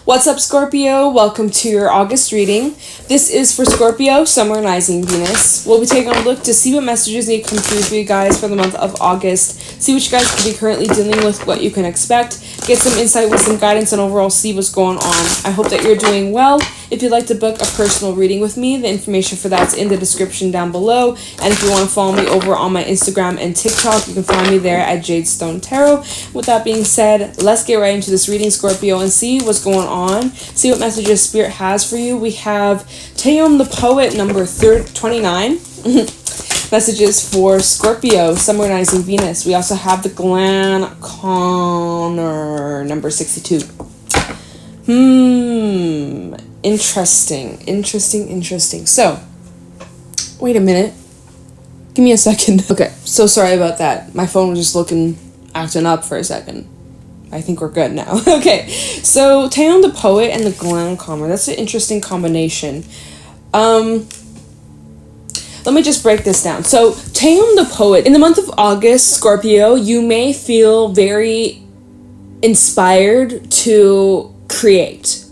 What's up, Scorpio? Welcome to your August reading. This is for Scorpio, Sun, Moon, Rising, Venus. We'll be taking a look to see what messages need to come through for you guys for the month of August. See what you guys could be currently dealing with, what you can expect. Get some insight with some guidance and overall see what's going on. I hope that you're doing well. If you'd like to book a personal reading with me, the information for that's in the description down below. And if you want to follow me over on my Instagram and TikTok, you can find me there at JadeStoneTarot. With that being said, let's get right into this reading, Scorpio, and see what's going on. See what messages Spirit has for you. We have Teom the Poet, number 29. Messages for Scorpio, Sun, Moon, Rising, Venus. We also have the Glen Connor, number 62. Interesting. So, wait a minute. Give me a second. Okay, so sorry about that. My phone was just acting up for a second. I think we're good now. Okay, so Teom the Poet and the Glen Connor. That's an interesting combination. Let me just break this down. So, Teom the Poet. In the month of August, Scorpio, you may feel very inspired to create.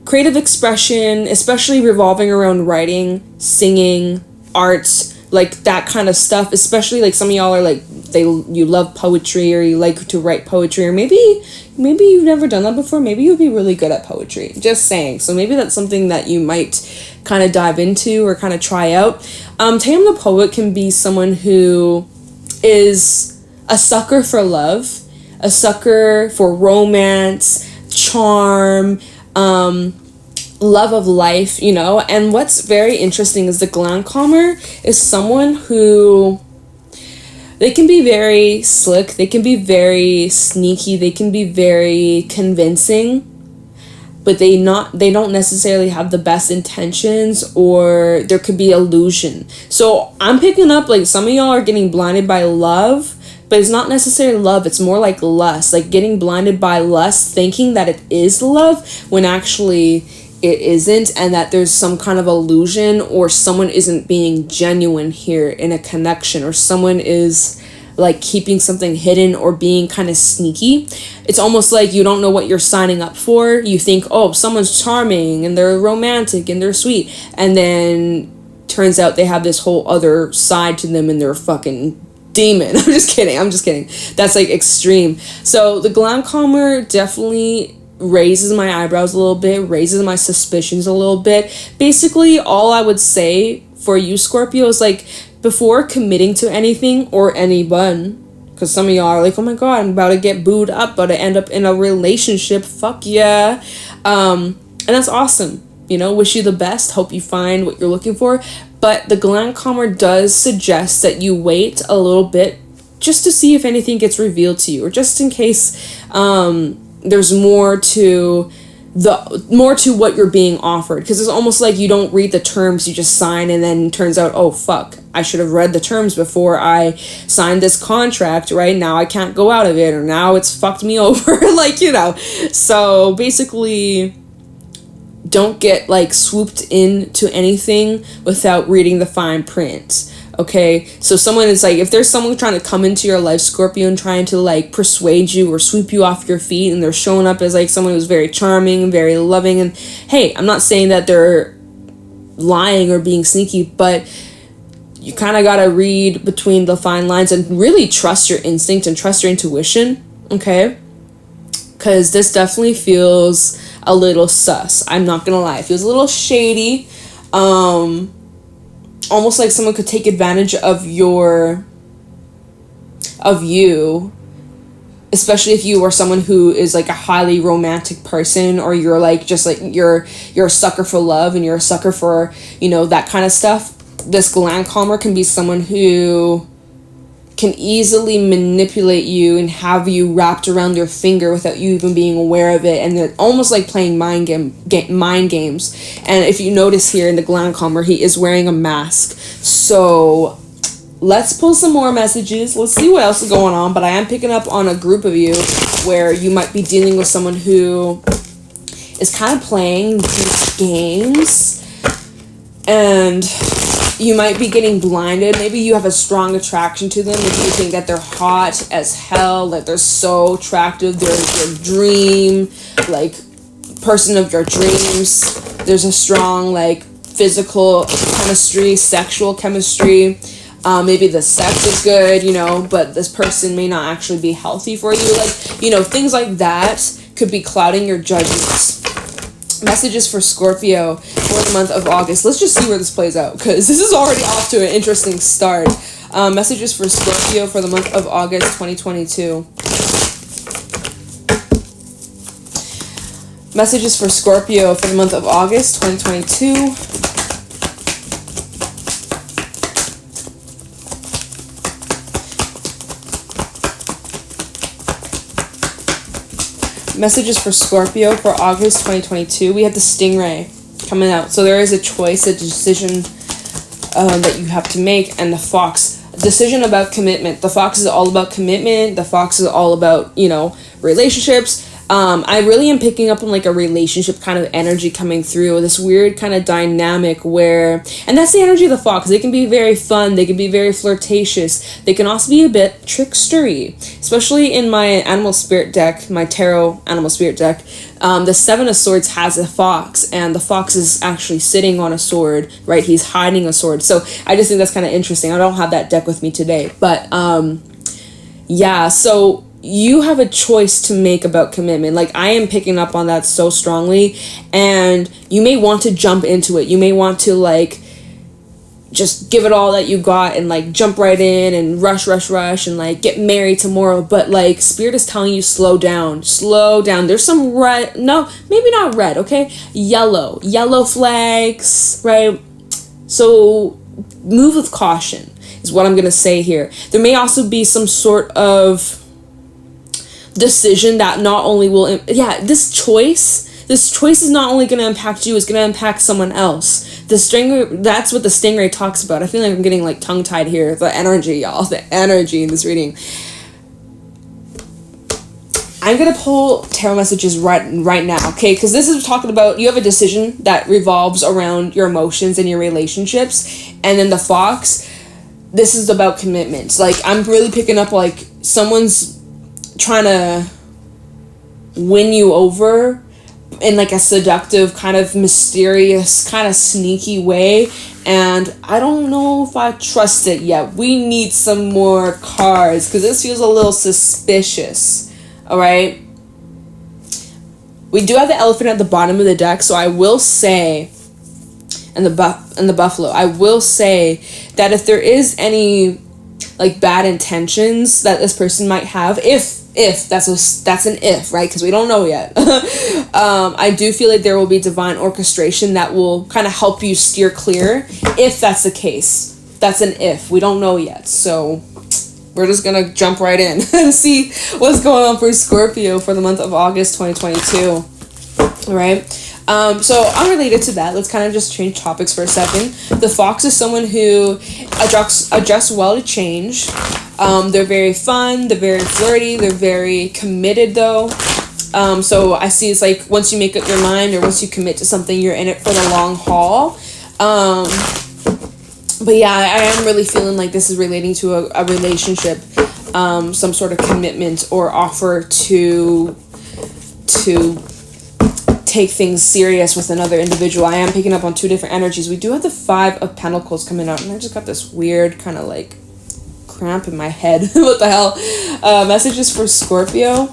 Creative expression, especially revolving around writing, singing, arts, like that kind of stuff. Especially like some of y'all are like, you love poetry, or you like to write poetry, or maybe you've never done that before. Maybe you'd be really good at poetry. Just saying. So maybe that's something that you might kind of dive into or kind of try out. Teom the Poet can be someone who is a sucker for love, a sucker for romance, charm, love of life, you know. And what's very interesting is the Glen Connor is someone who, they can be very slick, they can be very sneaky, they can be very convincing, but they don't necessarily have the best intentions, or there could be illusion. So I'm picking up like some of y'all are getting blinded by love, but it's not necessarily love, it's more like lust, like getting blinded by lust, thinking that it is love when actually it isn't, and that there's some kind of illusion, or someone isn't being genuine here in a connection, or someone is like keeping something hidden or being kind of sneaky. It's almost like you don't know what you're signing up for. You think, oh, someone's charming and they're romantic and they're sweet, and then turns out they have this whole other side to them and they're a fucking demon. I'm just kidding. That's like extreme. So the Glen Connor definitely raises my eyebrows a little bit, raises my suspicions a little bit. Basically, all I would say for you, Scorpio, is like, before committing to anything or anyone, because some of y'all are like, oh my god, I'm about to get booed up, about to end up in a relationship, fuck yeah. And that's awesome, you know, wish you the best, hope you find what you're looking for. But the Glen Connor does suggest that you wait a little bit just to see if anything gets revealed to you, or just in case there's more to what you're being offered, because it's almost like you don't read the terms, you just sign, and then it turns out, oh fuck, I should have read the terms before I signed this contract, right? Now I can't go out of it, or now it's fucked me over, like, you know. So basically, don't get like swooped into anything without reading the fine print. Okay, so someone is like, if there's someone trying to come into your life, Scorpio, and trying to like persuade you or sweep you off your feet, and they're showing up as like someone who's very charming and very loving, and hey, I'm not saying that they're lying or being sneaky, but you kind of got to read between the fine lines and really trust your instinct and trust your intuition, okay? Because this definitely feels a little sus. I'm not gonna lie, it feels a little shady. Almost like someone could take advantage of you, especially if you are someone who is like a highly romantic person, or you're like just like you're a sucker for love and you're a sucker for, you know, that kind of stuff. This Glen Connor can be someone who can easily manipulate you and have you wrapped around their finger without you even being aware of it, and they're almost like playing mind games. And if you notice here in the Glen Connor, he is wearing a mask. So let's pull some more messages. Let's see what else is going on. But I am picking up on a group of you where you might be dealing with someone who is kind of playing these games, and you might be getting blinded. Maybe you have a strong attraction to them. Maybe you think that they're hot as hell, that they're so attractive, they're your dream, like, person of your dreams. There's a strong, like, physical chemistry, sexual chemistry. Maybe the sex is good, you know, but this person may not actually be healthy for you. Like, you know, things like that could be clouding your judgments. Messages for Scorpio for the month of August. Let's just see where this plays out, because this is already off to an interesting start. Messages for Scorpio for the month of August 2022. Messages for Scorpio for the month of August 2022. Messages for Scorpio for August 2022. We have the Stingray coming out. So there is a choice, a decision that you have to make. And the Fox. A decision about commitment. The Fox is all about commitment. The Fox is all about, you know, relationships. I really am picking up on like a relationship kind of energy coming through, this weird kind of dynamic where, and that's the energy of the Fox. They can be very fun, they can be very flirtatious, they can also be a bit trickstery, especially in my animal spirit deck, my tarot animal spirit deck. The Seven of Swords has a fox, and the fox is actually sitting on a sword, right? He's hiding a sword. So I just think that's kind of interesting. I don't have that deck with me today, but yeah, so you have a choice to make about commitment. Like, I am picking up on that so strongly, and you may want to jump into it. You may want to, like, just give it all that you got and, like, jump right in and rush and, like, get married tomorrow. But, like, Spirit is telling you slow down. There's some red, no, maybe not red, okay? Yellow flags, right? So move with caution is what I'm going to say here. There may also be some sort of decision that not only will, this choice is not only going to impact you, it's going to impact someone else. That's what the Stingray talks about. I feel like I'm getting like tongue-tied here. The energy, y'all. The energy in this reading. I'm going to pull tarot messages right now, okay? Because this is talking about, you have a decision that revolves around your emotions and your relationships. And then the Fox, this is about commitments. Like, I'm really picking up, like, someone's trying to win you over in like a seductive, kind of mysterious, kind of sneaky way, and I don't know if I trust it yet. We need some more cards because this feels a little suspicious. All right, we do have the elephant at the bottom of the deck, so I will say, and the buffalo, I will say that if there is any like bad intentions that this person might have, if that's an if, right? Because we don't know yet. I do feel like there will be divine orchestration that will kind of help you steer clear. If that's the case, that's an if. We don't know yet, so we're just gonna jump right in and see what's going on for Scorpio for the month of August 2022. All right. So unrelated to that, let's kind of just change topics for a second. The Fox is someone who adjusts well to change. They're very fun, they're very flirty, they're very committed though. So I see it's like once you make up your mind or once you commit to something, you're in it for the long haul. But yeah, I am really feeling like this is relating to a relationship, some sort of commitment or offer to take things serious with another individual. I am picking up on two different energies. We do have the Five of Pentacles coming out, and I just got this weird kind of like cramp in my head. What the hell? Messages for Scorpio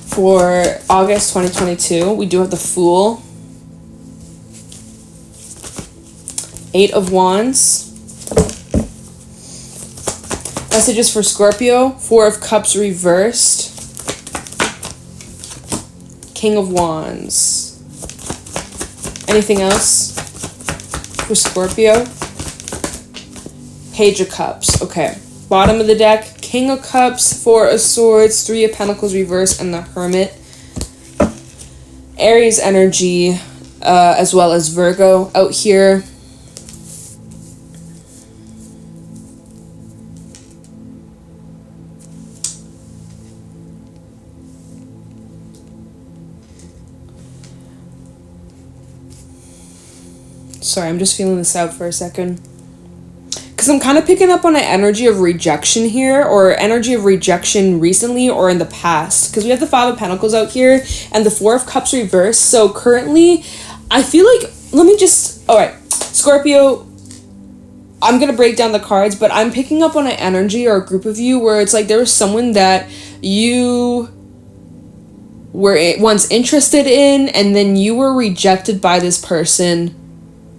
for August 2022. We do have the Fool, Eight of Wands. Messages for Scorpio, Four of Cups reversed, King of Wands. Anything else for Scorpio? Page of Cups. Okay. Bottom of the deck, King of Cups, Four of Swords, Three of Pentacles reversed, and the Hermit. Aries energy, as well as Virgo out here. Sorry, I'm just feeling this out for a second. Because because I'm kind of picking up on an energy of rejection here, or energy of rejection recently or in the past, because we have the Five of Pentacles out here and the Four of Cups reversed. So currently, I feel like, all right, Scorpio, I'm going to break down the cards, but I'm picking up on an energy or a group of you where it's like there was someone that you were once interested in, and then you were rejected by this person.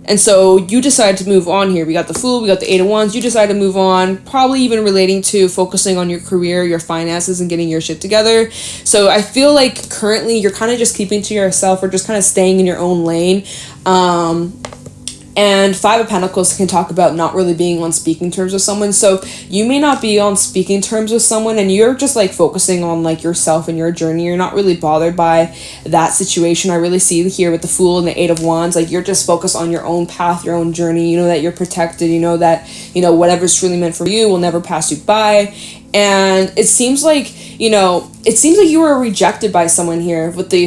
And so you decided to move on here. We got the Fool, we got the Eight of Wands. You decided to move on, probably even relating to focusing on your career, your finances, and getting your shit together. So I feel like currently you're kind of just keeping to yourself, or just kind of staying in your own lane. And Five of Pentacles can talk about not really being on speaking terms with someone. So you may not be on speaking terms with someone, and you're just like focusing on like yourself and your journey. You're not really bothered by that situation. I really see here with the Fool and the Eight of Wands, like you're just focused on your own path, your own journey. You know that you're protected. You know that, you know, whatever's truly meant for you will never pass you by. And it seems like, you know, you were rejected by someone here with the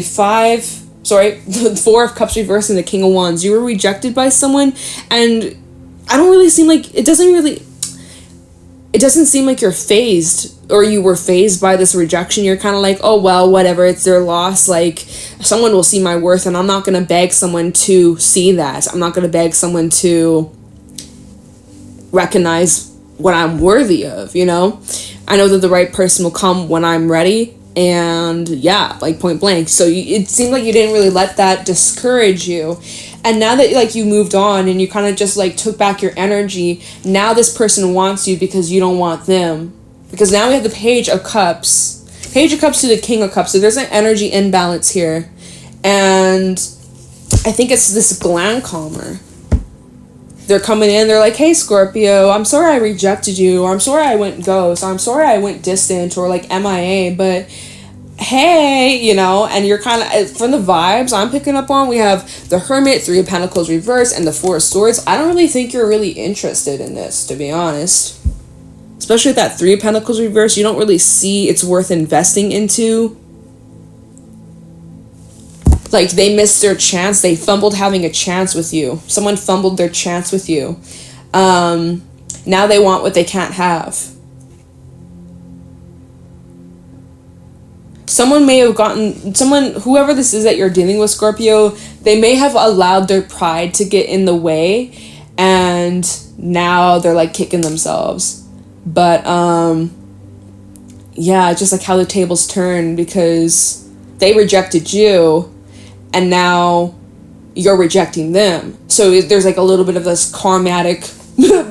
the Four of Cups reversed and the King of Wands. You were rejected by someone, and it doesn't seem like you're phased, or you were phased by this rejection. You're kind of like, oh well, whatever, it's their loss, like someone will see my worth, and I'm not going to beg someone to see that. I'm not going to beg someone to recognize what I'm worthy of, you know? I know that the right person will come when I'm ready. And yeah, like point blank. So it seemed like you didn't really let that discourage you. And now that like you moved on and you kind of just like took back your energy, now this person wants you because you don't want them. Because now we have the Page of Cups to the King of Cups. So there's an energy imbalance here. And I think it's this gland calmer. They're coming in, they're like, hey Scorpio, I'm sorry I rejected you, or I'm sorry I went ghost, or I'm sorry I went distant, or like MIA, but hey, you know. And you're kind of, from the vibes I'm picking up on, we have the Hermit, Three of Pentacles reversed, and the Four of Swords. I don't really think you're really interested in this, to be honest. Especially with that Three of Pentacles reversed, you don't really see it's worth investing into. Like, they missed their chance. They fumbled having a chance with you. Someone fumbled their chance with you. Now they want what they can't have. Someone may have whoever this is that you're dealing with, Scorpio, they may have allowed their pride to get in the way, and now they're like kicking themselves. But, yeah, just like how the tables turn, because they rejected you, and now you're rejecting them. So there's like a little bit of this karmatic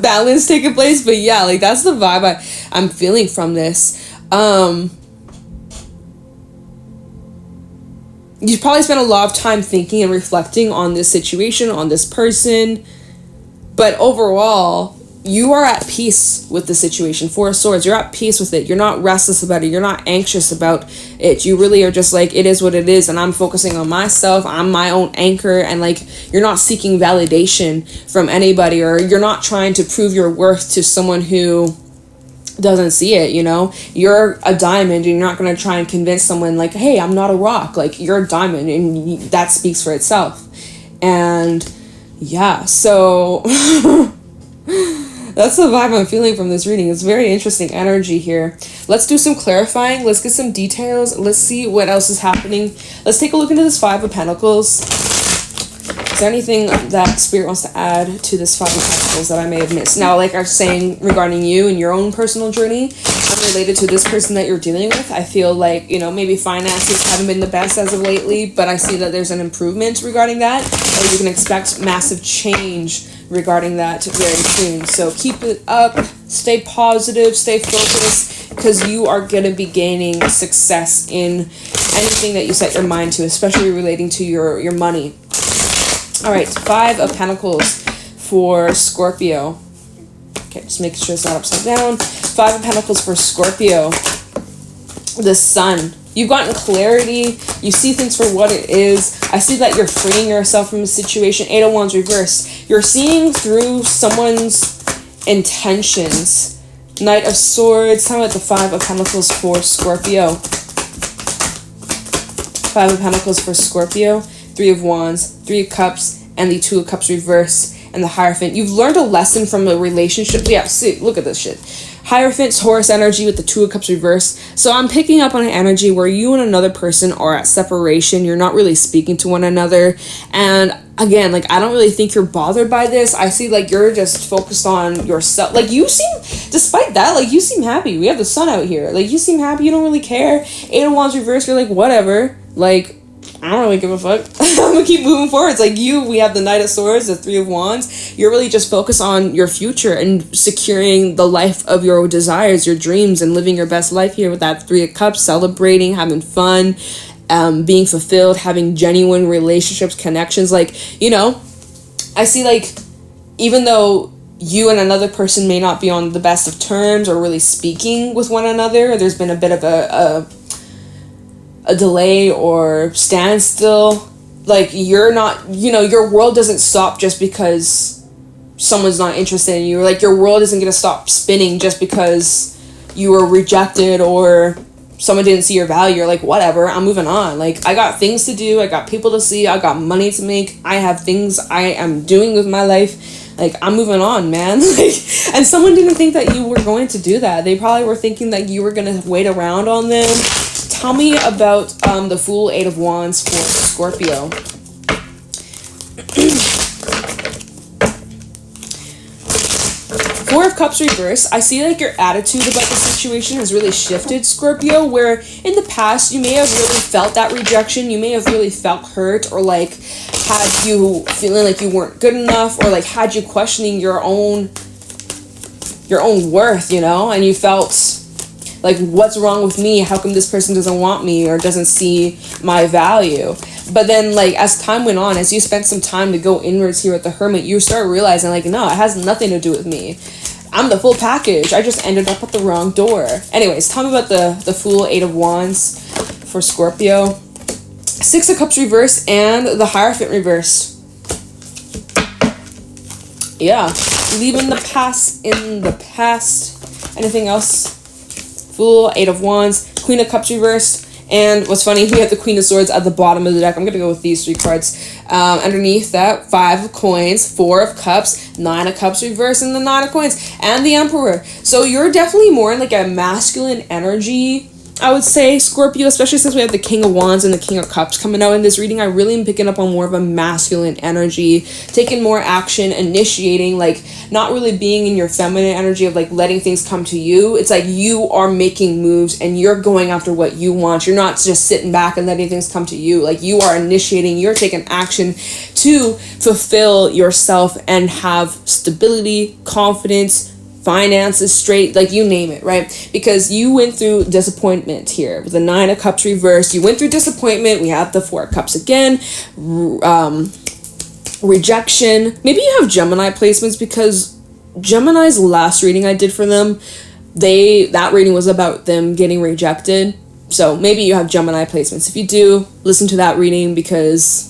balance taking place. But yeah, like that's the vibe I'm feeling from this. You probably spent a lot of time thinking and reflecting on this situation, on this person. But overall, you are at peace with the situation. Four of Swords, you're at peace with it. You're not restless about it. You're not anxious about it. You really are just like, it is what it is, and I'm focusing on myself. I'm my own anchor, and like, you're not seeking validation from anybody, or you're not trying to prove your worth to someone who doesn't see it, you know? You're a diamond, and you're not going to try and convince someone like, hey, I'm not a rock. Like, you're a diamond, and that speaks for itself. And yeah, so that's the vibe I'm feeling from this reading. It's very interesting energy here. Let's do some clarifying. Let's get some details. Let's see what else is happening. Let's take a look into this Five of Pentacles. Is there anything that Spirit wants to add to this Five of Pentacles that I may have missed? Now, like I was saying regarding you and your own personal journey, unrelated to this person that you're dealing with, I feel like, you know, maybe finances haven't been the best as of lately, but I see that there's an improvement regarding that, or you can expect massive change regarding that very soon. So keep it up, stay positive, stay focused, because you are going to be gaining success in anything that you set your mind to, especially relating to your money. All right, Five of Pentacles for Scorpio. Okay, just make sure it's not upside down. Five of Pentacles for Scorpio. The Sun. You've gotten clarity. You see things for what it is. I see that you're freeing yourself from a situation. Eight of Wands reversed. You're seeing through someone's intentions. Knight of Swords. How about the Five of Pentacles for Scorpio? Five of Pentacles for Scorpio. Three of Wands. Three of Cups. And the Two of Cups reversed. and the Hierophant. You've learned a lesson from a relationship. Yeah, see, look at this shit. Hierophant, Taurus energy with the Two of Cups reverse. So I'm picking up on an energy where you and another person are at separation. You're not really speaking to one another. And again, like, I don't really think you're bothered by this. I see, like, you're just focused on yourself. Like, you seem, despite that, like, you seem happy. We have the sun out here. Like, you seem happy. You don't really care. Eight of Wands reverse. You're like, whatever. Like, I don't really give a fuck. I'm gonna keep moving forward. It's like we have the Knight of Swords, the Three of Wands. You're really just focused on your future and securing the life of your desires, your dreams, and living your best life here with that Three of Cups, celebrating, having fun, being fulfilled, having genuine relationships, connections. Like, you know, I see, like, even though you and another person may not be on the best of terms or really speaking with one another, there's been a bit of a delay or standstill. Like, you're not, you know, your world doesn't stop just because someone's not interested in you. Like, your world isn't gonna stop spinning just because you were rejected or someone didn't see your value. You're like, whatever, I'm moving on. Like, I got things to do, I got people to see, I got money to make, I have things I am doing with my life. Like, I'm moving on, man. Like, and someone didn't think that you were going to do that. They probably were thinking that you were gonna wait around on them. Tell me about the Fool, Eight of Wands for Scorpio. Four of Cups reverse. I see, like, your attitude about the situation has really shifted, Scorpio, where in the past you may have really felt that rejection. You may have really felt hurt, or like had you feeling like you weren't good enough, or like had you questioning your own worth, you know, and you felt like, what's wrong with me? How come this person doesn't want me or doesn't see my value? But then, like, as time went on, as you spent some time to go inwards here with the Hermit, you start realizing, like, no, it has nothing to do with me. I'm the full package. I just ended up at the wrong door. Anyways, tell me about the Fool, Eight of Wands for Scorpio. Six of Cups reverse and the Hierophant reverse. Yeah. Leaving the past in the past. Anything else? Fool, Eight of Wands, Queen of Cups reversed, and what's funny, we have the Queen of Swords at the bottom of the deck. I'm going to go with these three cards. Underneath that, Five of Coins, Four of Cups, Nine of Cups reversed, and the Nine of Coins, and the Emperor. So you're definitely more in, like, a masculine energy, I would say, Scorpio, especially since we have the King of Wands and the King of Cups coming out in this reading. I really am picking up on more of a masculine energy, taking more action, initiating, like, not really being in your feminine energy of, like, letting things come to you. It's like you are making moves and you're going after what you want. You're not just sitting back and letting things come to you. Like, you are initiating, you're taking action to fulfill yourself and have stability, confidence, finances straight, like, you name it, right? Because you went through disappointment here with the Nine of Cups reversed. You went through disappointment. We have the Four of Cups again. Rejection. Maybe you have Gemini placements, because Gemini's last reading I did for them, that reading was about them getting rejected. So maybe you have Gemini placements. If you do, listen to that reading, because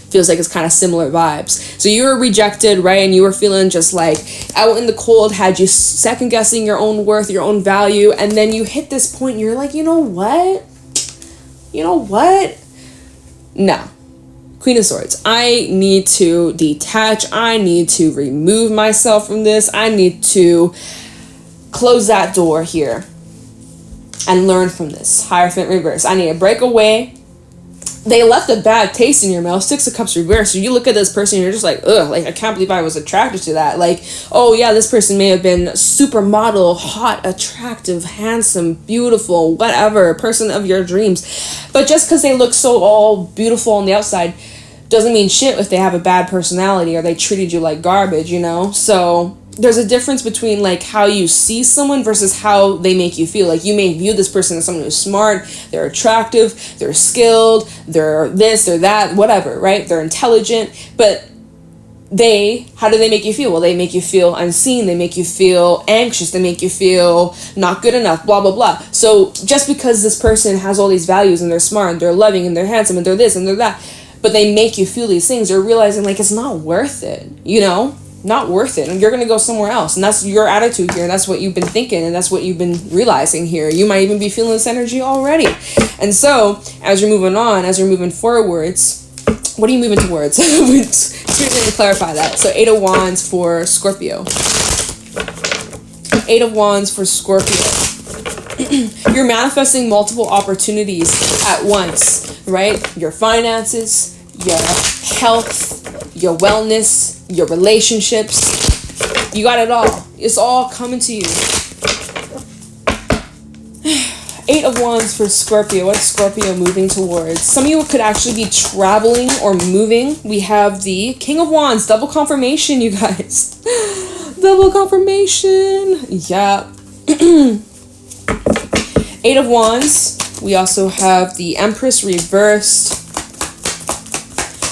feels like it's kind of similar vibes. So you were rejected, right? And you were feeling just like out in the cold, had you second guessing your own worth, your own value. And then you hit this point and you're like, you know what? No. Queen of Swords. I need to detach. I need to remove myself from this. I need to close that door here and learn from this. Hierophant reverse. I need to break away. They left a bad taste in your mouth. Six of Cups reversed. So you look at this person and you're just like, ugh, like, I can't believe I was attracted to that. Like, oh yeah, this person may have been supermodel, hot, attractive, handsome, beautiful, whatever, person of your dreams. But just because they look so all beautiful on the outside doesn't mean shit if they have a bad personality or they treated you like garbage, you know? So there's a difference between, like, how you see someone versus how they make you feel. Like, you may view this person as someone who's smart, they're attractive, they're skilled, they're this, they're that, whatever, right? They're intelligent, but how do they make you feel? Well, they make you feel unseen, they make you feel anxious, they make you feel not good enough, blah, blah, blah. So just because this person has all these values and they're smart and they're loving and they're handsome and they're this and they're that, but they make you feel these things, you're realizing, like, it's not worth it, you know? Not worth it, and you're gonna go somewhere else. And that's your attitude here, and that's what you've been thinking, and that's what you've been realizing here. You might even be feeling this energy already. And so as you're moving on, as you're moving forwards, what are you moving towards? To clarify that. So 8 of Wands for Scorpio. 8 of Wands for Scorpio. You're manifesting multiple opportunities at once, right? Your finances, your health, your wellness, your relationships. You got it all. It's all coming to you. 8 of Wands for Scorpio. What's Scorpio moving towards? Some of you could actually be traveling or moving. We have the King of Wands. Double confirmation, you guys. Double confirmation. Yeah. 8 of Wands. We also have the Empress reversed.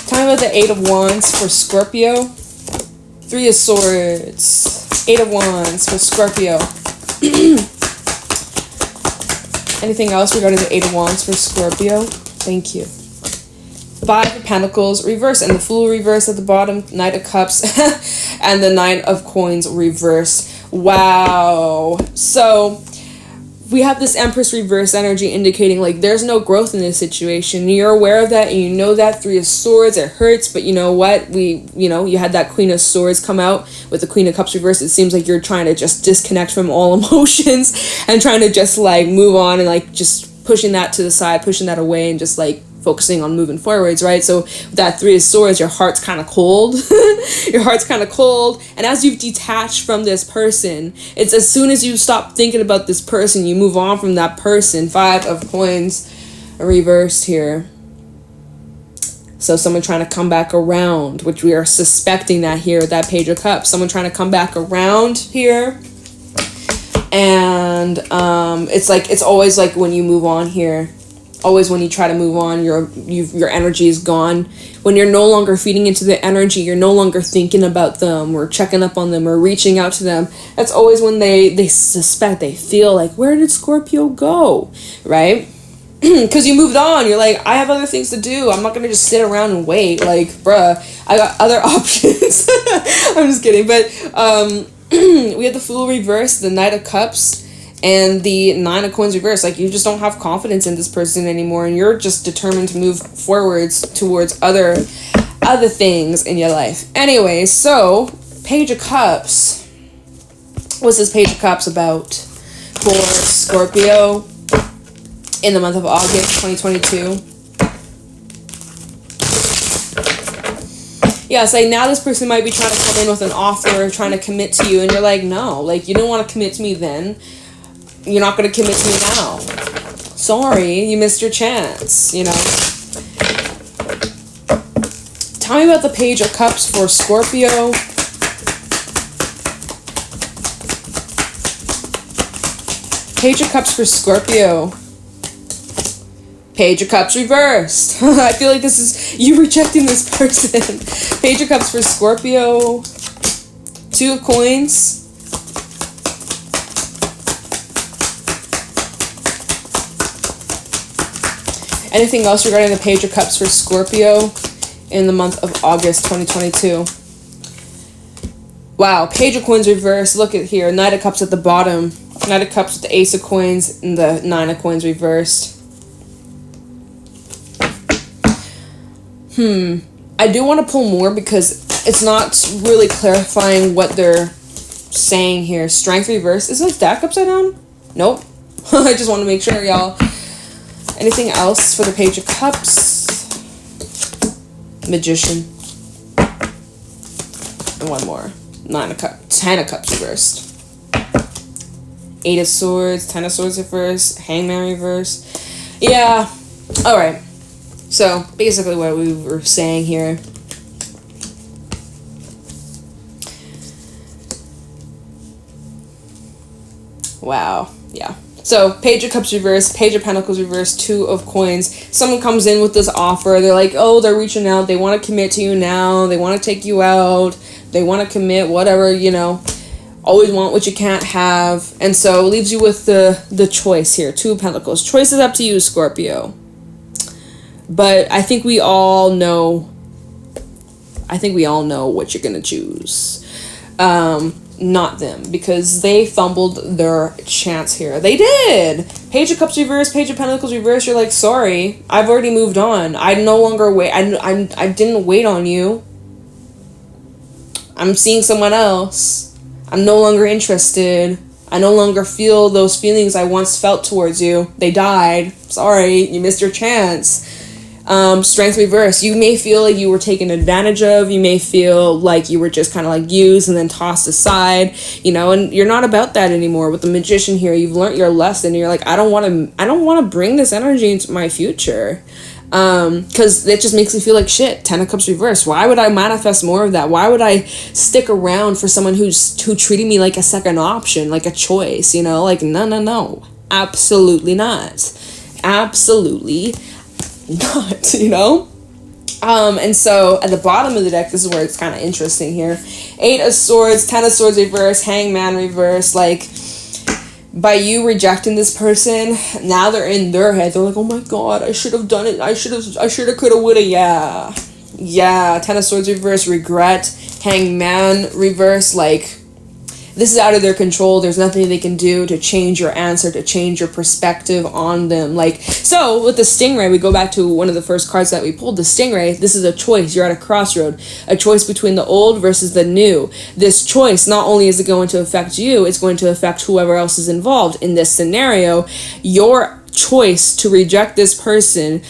Tell me about the 8 of Wands for Scorpio. 3 of Swords. 8 of Wands for Scorpio. Anything else regarding the 8 of Wands for Scorpio? Thank you. 5 of Pentacles reverse, and the Fool reverse at the bottom. Knight of Cups and the Nine of Coins reverse. Wow. So we have this Empress reverse energy indicating like there's no growth in this situation. You're aware of that and you know that. 3 of Swords, it hurts, but you know what? You had that Queen of Swords come out with the Queen of Cups reverse. It seems like you're trying to just disconnect from all emotions and trying to just like move on and like just pushing that to the side, pushing that away and just like focusing on moving forwards, right? So with that 3 of Swords, your heart's kind of cold. Your heart's kind of cold. And as you've detached from this person, it's as soon as you stop thinking about this person, you move on from that person. 5 of Coins reversed here. So someone trying to come back around, which we are suspecting that here with that Page of Cups. Someone trying to come back around here. And it's always like when you move on here, always when you try to move on, your energy is gone. When you're no longer feeding into the energy, you're no longer thinking about them or checking up on them or reaching out to them. That's always when they suspect, they feel like, where did Scorpio go, right? Because you moved on. You're like, I have other things to do. I'm not going to just sit around and wait. Like, bruh, I got other options. I'm just kidding. But we have the Fool reverse, the Knight of Cups, and the 9 of Coins reverse. Like, you just don't have confidence in this person anymore, and you're just determined to move forwards towards other things in your life. Anyway, so Page of Cups. What's this Page of Cups about for Scorpio in the month of August 2022? Yeah, it's like now this person might be trying to come in with an offer, trying to commit to you, and you're like, no, like you don't want to commit to me then. You're not going to commit to me now. Sorry, you missed your chance, you know. Tell me about the Page of Cups for Scorpio. Page of Cups for Scorpio. Page of Cups reversed. I feel like this is you rejecting this person. Page of Cups for Scorpio. 2 of Coins. Anything else regarding the Page of Cups for Scorpio in the month of August 2022? Wow, Page of Coins reversed. Look at here. Knight of Cups at the bottom. Knight of Cups with the Ace of Coins and the 9 of Coins reversed. I do want to pull more because it's not really clarifying what they're saying here. Strength reverse. Is this deck upside down? Nope. I just want to make sure, y'all. Anything else for the Page of Cups? Magician. And one more. 9 of Cups. 10 of Cups reversed. 8 of Swords. 10 of Swords reversed. Hangman reversed. Yeah. Alright. So, basically what we were saying here. Wow. Yeah. So, Page of Cups reversed, Page of Pentacles reversed, 2 of Coins. Someone comes in with this offer. They're like, oh, they're reaching out. They want to commit to you now. They want to take you out. They want to commit, whatever, you know. Always want what you can't have. And so, it leaves you with the choice here. 2 of Pentacles. Choice is up to you, Scorpio. But I think we all know what you're going to choose. not them, because they fumbled their chance here. They did. Page of Cups reverse, Page of Pentacles reverse. You're like, sorry, I've already moved on. I no longer wait. I didn't wait on you. I'm seeing someone else. I'm no longer interested. I no longer feel those feelings I once felt towards you. They died. Sorry, you missed your chance. Strength reverse. You may feel like you were taken advantage of. You may feel like you were just kind of like used and then tossed aside, you know, and you're not about that anymore. With the Magician here, you've learned your lesson. You're like, I don't want to bring this energy into my future. Because it just makes me feel like shit. 10 of Cups reverse. Why would I manifest more of that? Why would I stick around for someone who treated me like a second option, like a choice, you know? Like, no. Absolutely not. Absolutely not, you know? And so at the bottom of the deck, this is where it's kind of interesting here. 8 of Swords, 10 of Swords reverse, Hangman reverse. Like, by you rejecting this person, now they're in their head. They're like, oh my god, I should have done it. I should have, could have, would have. Yeah. 10 of Swords reverse, regret. Hangman reverse. Like, this is out of their control. There's nothing they can do to change your answer, to change your perspective on them. Like, so with the Stingray, we go back to one of the first cards that we pulled. The Stingray, this is a choice. You're at a crossroad. A choice between the old versus the new. This choice, not only is it going to affect you, it's going to affect whoever else is involved. In this scenario, your choice to reject this person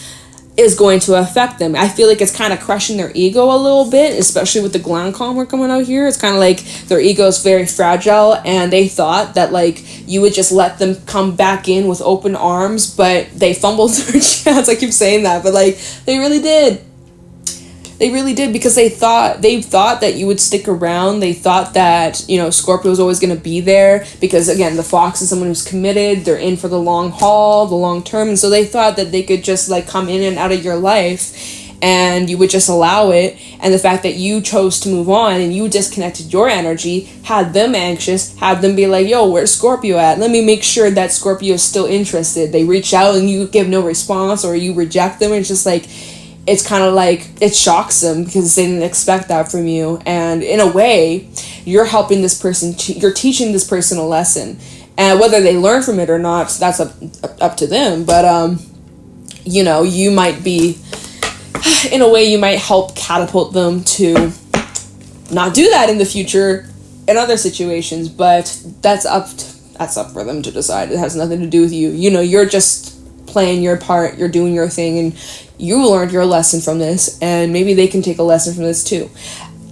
is going to affect them. I feel like it's kind of crushing their ego a little bit, especially with the Glancom we're coming out here. It's kind of like their ego is very fragile, and they thought that like you would just let them come back in with open arms, but they fumbled their chance. I keep saying that, but like they really did. They really did, because they thought that you would stick around. They thought that, you know, Scorpio was always going to be there, because again, the Fox is someone who's committed. They're in for the long haul, the long term. And so they thought that they could just like come in and out of your life and you would just allow it. And the fact that you chose to move on and you disconnected your energy had them anxious, had them be like, yo, where's Scorpio at? Let me make sure that Scorpio is still interested. They reach out and you give no response, or you reject them. It's just like, it's kind of like, it shocks them because they didn't expect that from you. And in a way, you're helping this person, you're teaching this person a lesson. And whether they learn from it or not, that's up to them. But, you know, you might be, in a way, you might help catapult them to not do that in the future in other situations. But that's up for them to decide. It has nothing to do with you. You know, you're just playing your part, you're doing your thing, and you learned your lesson from this, and maybe they can take a lesson from this too.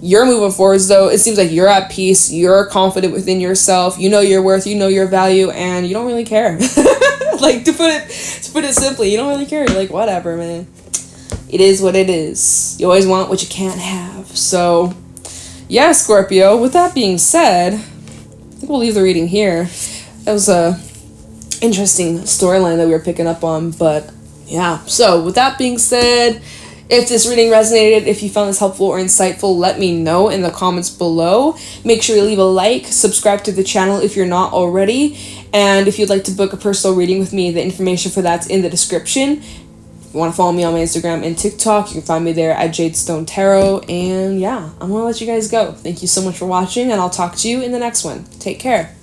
You're moving forwards though. It seems like you're at peace, you're confident within yourself, you know your worth, you know your value, and you don't really care. Like, to put it simply, you don't really care. You're like, whatever, man. It is what it is. You always want what you can't have. So yeah, Scorpio, with that being said, I think we'll leave the reading here. That was a interesting storyline that we were picking up on, but yeah. So with that being said, if this reading resonated, if you found this helpful or insightful, let me know in the comments below. Make sure you leave a like, subscribe to the channel if you're not already, and if you'd like to book a personal reading with me, the information for that's in the description. If you want to follow me on my Instagram and TikTok, you can find me there at JadeStoneTarot. And yeah, I'm gonna let you guys go. Thank you so much for watching, and I'll talk to you in the next one. Take care.